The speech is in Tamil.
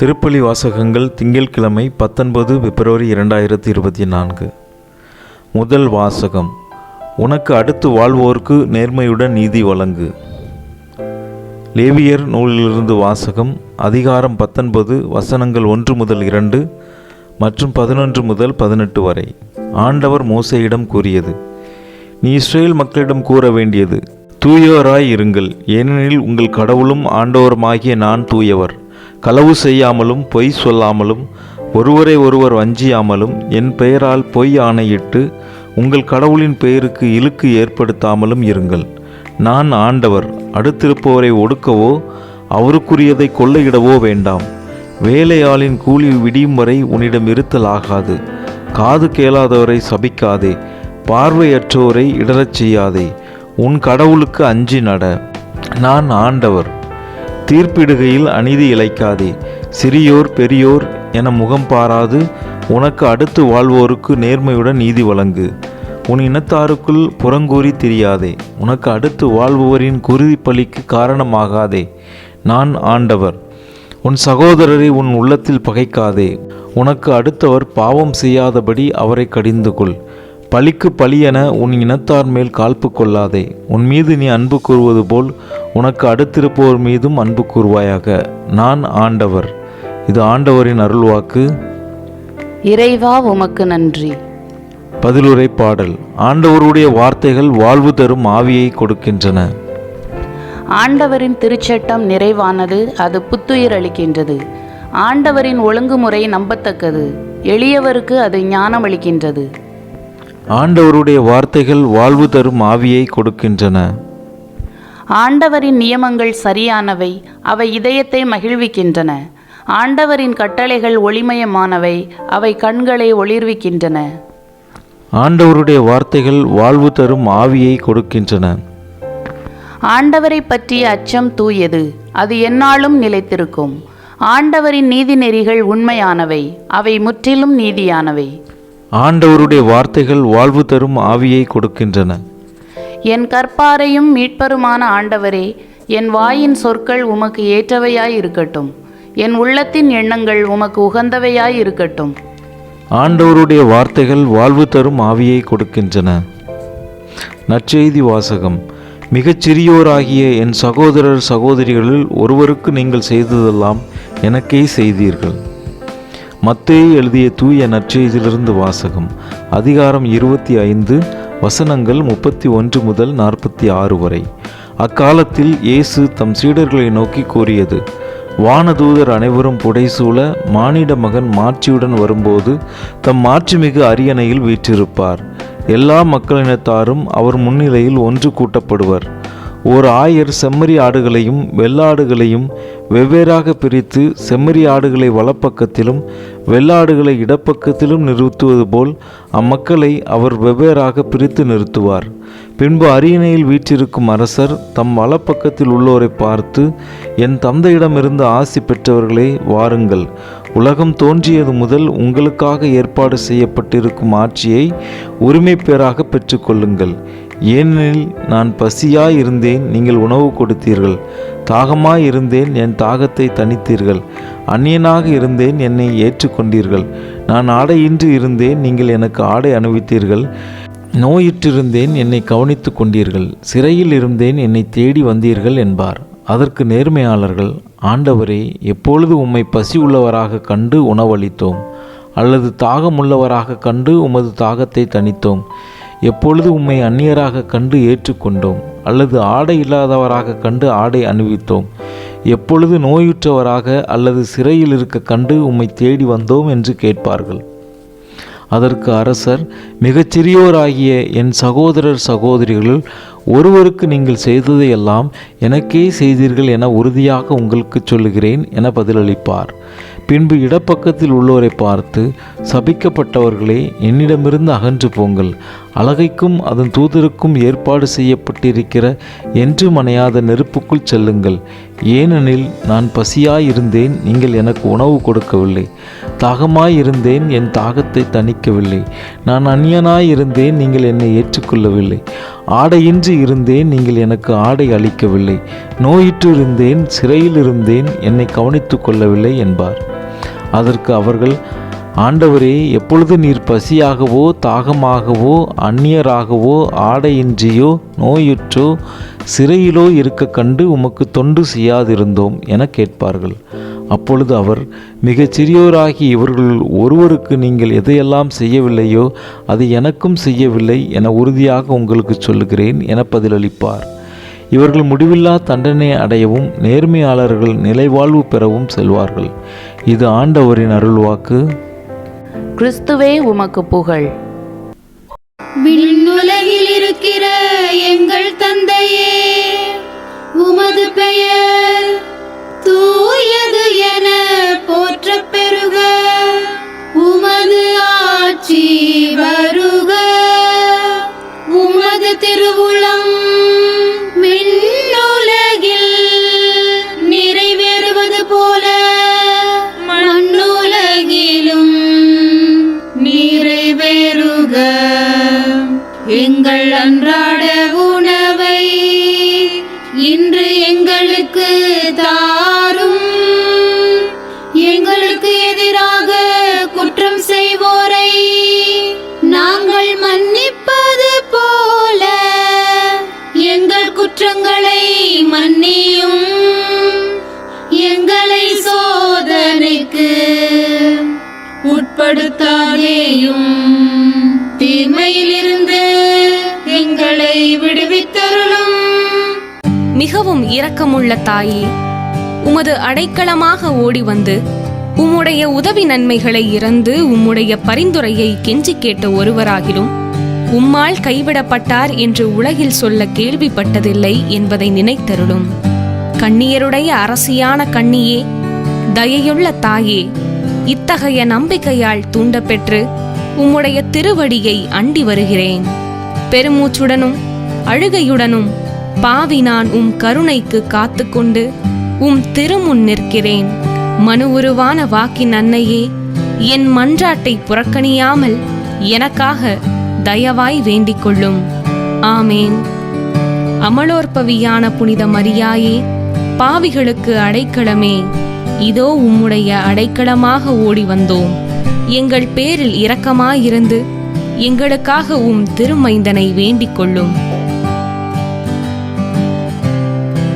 திருப்பலி வாசகங்கள் திங்கட்கிழமை 19 பிப்ரவரி 2024. முதல் வாசகம். உனக்கு அடுத்து வாழ்வோர்க்கு நேர்மையுடன் நீதி வழங்கு. லேவியர் நூலிலிருந்து வாசகம். அதிகாரம் 19 வசனங்கள் 1 முதல் 2 மற்றும் 11 முதல் 18 வரை. ஆண்டவர் மோசேயிடம் கூறியது: நீ இஸ்ரேல் மக்களிடம் கூற வேண்டியது: தூயோராய் இருங்கள், ஏனெனில் உங்கள் கடவுளும் ஆண்டவருமாகிய நான் தூயவர். களவு செய்யாமலும் பொய் சொல்லாமலும் ஒருவரை ஒருவர் வஞ்சியாமலும் என் பெயரால் பொய் ஆணையிட்டு உங்கள் கடவுளின் பெயருக்கு இழுக்கு ஏற்படுத்தாமலும் இருங்கள். நான் ஆண்டவர். அடுத்திருப்பவரை ஒடுக்கவோ அவருக்குரியதை கொள்ளையிடவோ வேண்டாம். வேலையாளின் கூலி விடியும் வரை உன்னிடம் இருத்தல் ஆகாது. காது கேளாதவரை சபிக்காதே. பார்வையற்றோரை இடரச் செய்யாதே. உன் கடவுளுக்கு அஞ்சி நட. நான் ஆண்டவர். தீர்ப்பிடுகையில் அநீதி இழைக்காதே. சிறியோர் பெரியோர் என முகம் பாராது உனக்கு அடுத்து வாழ்வோருக்கு நேர்மையுடன் நீதி வழங்கு. உன் இனத்தாருக்குள் புறங்கூறி திரியாதே. உனக்கு அடுத்து வாழ்பவரின் குருதி பலிக்கு காரணமாகாதே. நான் ஆண்டவர். உன் சகோதரரை உன் உள்ளத்தில் பகைக்காதே. உனக்கு அடுத்தவர் பாவம் செய்யாதபடி அவரை கடிந்து கொள். பழிக்கு பழியென உன் இனத்தார் மேல் காழ்ப்பு கொள்ளாதே. உன் மீது நீ அன்பு கூறுவது போல் உனக்கு அடுத்திருப்போர் மீதும் அன்பு கூறுவாயாக. நான் ஆண்டவர். இது ஆண்டவரின் அருள்வாக்கு. இறைவா, உமக்கு நன்றி. பதிலுரை பாடல். ஆண்டவருடைய வார்த்தைகள் வாழ்வு தரும் ஆவியை கொடுக்கின்றன. ஆண்டவரின் திருச்சட்டம் நிறைவானது, அது புத்துயிர் அளிக்கின்றது. ஆண்டவரின் ஒழுங்குமுறை நம்பத்தக்கது, எளியவருக்கு அது ஞானம் அளிக்கின்றது. ஆண்டவருடைய வார்த்தைகள் வாழ்வு தரும் ஆவியை கொடுக்கின்றன. ஆண்டவரின் நியமங்கள் சரியானவை, அவை இதயத்தை மகிழ்விக்கின்றன. ஆண்டவரின் கட்டளைகள் ஒளிமயமானவை, அவை கண்களை ஒளிர்விக்கின்றன. ஆண்டவருடைய வார்த்தைகள் வாழ்வு தரும் ஆவியை கொடுக்கின்றன. ஆண்டவரை பற்றிய அச்சம் தூயது, அது எந்நாளும் நிலைத்திருக்கும். ஆண்டவரின் நீதி நெறிகள் உண்மையானவை, அவை முற்றிலும் நீதியானவை. ஆண்டவருடைய வார்த்தைகள் வாழ்வு தரும் ஆவியை கொடுக்கின்றன. என் கற்பாரையும் மீட்பருமான ஆண்டவரே, என் வாயின் சொற்கள் உமக்கு ஏற்றவையாய் இருக்கட்டும். என் உள்ளத்தின் எண்ணங்கள் உமக்கு உகந்தவையாய் இருக்கட்டும். ஆண்டவருடைய வார்த்தைகள் வாழ்வு தரும் ஆவியை கொடுக்கின்றன. நற்செய்தி வாசகம். மிகச் சிறியோராகிய என் சகோதரர் சகோதரிகளில் ஒருவருக்கு நீங்கள் செய்ததெல்லாம் எனக்கே செய்தீர்கள். மத்தேயு எழுதிய தூய நற்செய்தியிலிருந்து வாசகம். அதிகாரம் 25 வசனங்கள் 31 முதல் 46 வரை. அக்காலத்தில் இயேசு தம் சீடர்களை நோக்கி கூறியது: வானதூதர் அனைவரும் புடைசூழ மானிட மகன் மாட்சியுடன் வரும்போது தம் மாட்சிமிகு அரியணையில் வீற்றிருப்பார். எல்லா மக்களினத்தாரும் அவர் முன்னிலையில் ஒன்று கூட்டப்படுவர். ஓர் ஆயர் செம்மறி ஆடுகளையும் வெள்ளாடுகளையும் வெவ்வேறாக பிரித்து செம்மறி ஆடுகளை வலப்பக்கத்திலும் வெள்ளாடுகளை இடப்பக்கத்திலும் நிறுத்துவது போல் அம்மக்களை அவர் வெவ்வேறாக பிரித்து நிறுத்துவார். பின்பு அரியணையில் வீற்றிருக்கும் அரசர் தம் வலப்பக்கத்தில் உள்ளோரை பார்த்து, என் தந்தையிடமிருந்து ஆசி பெற்றவர்களே, வாருங்கள். உலகம் தோன்றியது முதல் உங்களுக்காக ஏற்பாடு செய்யப்பட்டிருக்கும் ஆட்சியை உரிமை பேராக பெற்றுக்கொள்ளுங்கள். ஏனெனில் நான் பசியாயிருந்தேன், நீங்கள் உணவு கொடுத்தீர்கள். தாகமாயிருந்தேன், என் தாகத்தை தணித்தீர்கள். அந்நியனாக இருந்தேன், என்னை ஏற்றுக்கொண்டீர்கள். நான் ஆடையின்றி இருந்தேன், நீங்கள் எனக்கு ஆடை அணிவித்தீர்கள். நோயிற்றிருந்தேன், என்னை கவனித்து கொண்டீர்கள். சிறையில் இருந்தேன், என்னை தேடி வந்தீர்கள் என்பார். அதற்கு நேர்மையாளர்கள்: ஆண்டவரே, எப்பொழுது உம்மை பசி உள்ளவராக கண்டு உணவளித்தோம்? அல்லது தாகமுள்ளவராக கண்டு உமது தாகத்தை தணித்தோம்? எப்பொழுது உம்மை அந்நியராக கண்டு ஏற்றுக்கொண்டோம்? அல்லது ஆடை இல்லாதவராக கண்டு ஆடை அணிவித்தோம்? எப்பொழுது நோயுற்றவராக அல்லது சிறையில் இருக்க கண்டு உம்மை தேடி வந்தோம் என்று கேட்பார்கள். அதற்கு அரசர்: மிகச்சிறியோராகிய என் சகோதரர் சகோதரிகளில் ஒருவருக்கு நீங்கள் செய்ததையெல்லாம் எனக்கே செய்தீர்கள் என உறுதியாக உங்களுக்கு சொல்லுகிறேன் என பதிலளிப்பார். பின்பு இடப்பக்கத்தில் உள்ளோரை பார்த்து, சபிக்கப்பட்டவர்களே, என்னிடமிருந்து அகன்று போங்கள். அலகைக்கும் அதன் தூதருக்கும் ஏற்பாடு செய்யப்பட்டிருக்கிற என்று மணையாத நெருப்புக்குள் செல்லுங்கள். ஏனெனில் நான் பசியாயிருந்தேன், நீங்கள் எனக்கு உணவு கொடுக்கவில்லை. தாகமாயிருந்தேன், என் தாகத்தை தணிக்கவில்லை. நான் அந்நியனாயிருந்தேன், நீங்கள் என்னை ஏற்றுக்கொள்ளவில்லை. ஆடையின்றி இருந்தேன், நீங்கள் எனக்கு ஆடை அளிக்கவில்லை. நோயிற்று இருந்தேன், சிறையில் இருந்தேன், என்னை கவனித்து கொள்ளவில்லை என்பார். அதற்கு அவர்கள், ஆண்டவரே, எப்பொழுது நீர் பசியாகவோ தாகமாகவோ அந்நியராகவோ ஆடையின்றியோ நோயுற்றோ சிறையிலோ இருக்க கண்டு உமக்கு தொண்டு செய்யாதிருந்தோம் என கேட்பார்கள். அப்பொழுது அவர், மிகச் சிறியோராகி இவர்கள் ஒருவருக்கு நீங்கள் எதையெல்லாம் செய்யவில்லையோ அதை எனக்கும் செய்யவில்லை என உறுதியாக உங்களுக்கு சொல்லுகிறேன் என பதிலளிப்பார். இவர்கள் முடிவில்லா தண்டனை அடையவும் நேர்மையாளர்கள் நிலைவாழ்வு பெறவும் செல்வார்கள். இது ஆண்டவரின் அருள்வாக்கு. கிறிஸ்துவே உமக்கு புகழ். விண்ணுலகில் இருக்கிற எங்கள் தந்தையே, உமது பெயர் தூயது என போற்றப் பெறுக. உமது ஆட்சி வருக. உமது திருவுளம் விண்ணுலகில் நிறைவேறுவது போல மண்ணுலகிலும் நிறைவேறுக. எங்கள் அன்றாட உணவை இன்று எங்களுக்கு தாரும். எங்களுக்கு எதிராக குற்றம் செய்வோரை நாங்கள் மன்னிப்பது போல எங்கள் குற்றங்களை மன்னியும். எங்களை சோதனைக்கு உட்படுத்தாதேயும், தீமையிலிருந்து எங்களை விடுவித்தருளும். மிகவும் இரக்கமுள்ள தாயே, உமது அடைக்கலமாக ஓடி வந்து உம்முடைய உதவி நன்மைகளை இறந்து உம்முடைய பரிந்துரையை கெஞ்சி கேட்ட ஒருவராகிலும் உம்மால் கைவிடப்பட்டார் என்று உலகில் சொல்ல கேள்விப்பட்டதில்லை என்பதை நினைத்தருளும். கண்ணியருடைய அரசியான கண்ணியே, தயையுள்ள தாயே, இத்தகைய நம்பிக்கையால் தூண்டப்பெற்று உம்முடைய திருவடியை அண்டி வருகிறேன். பெருமூச்சுடனும் அழுகையுடனும் பாவி நான் உம் கருணைக்கு காத்துக்கொண்டு உம் திருமுன் நிற்கிறேன். மனு உருவான வாக்கின் அன்னையே, என் மன்றாட்டை புறக்கணியாமல் எனக்காக தயவாய் வேண்டிக் கொள்ளும். ஆமேன். அமலோற்பவியான புனித மரியாயே, பாவிகளுக்கு அடைக்கலமே, இதோ உம்முடைய அடைக்கலமாக ஓடி வந்தோம். எங்கள் பேரில் இரக்கமாயிருந்து எங்களுக்காக உம் திருமைந்தனை வேண்டிக் கொள்ளும்.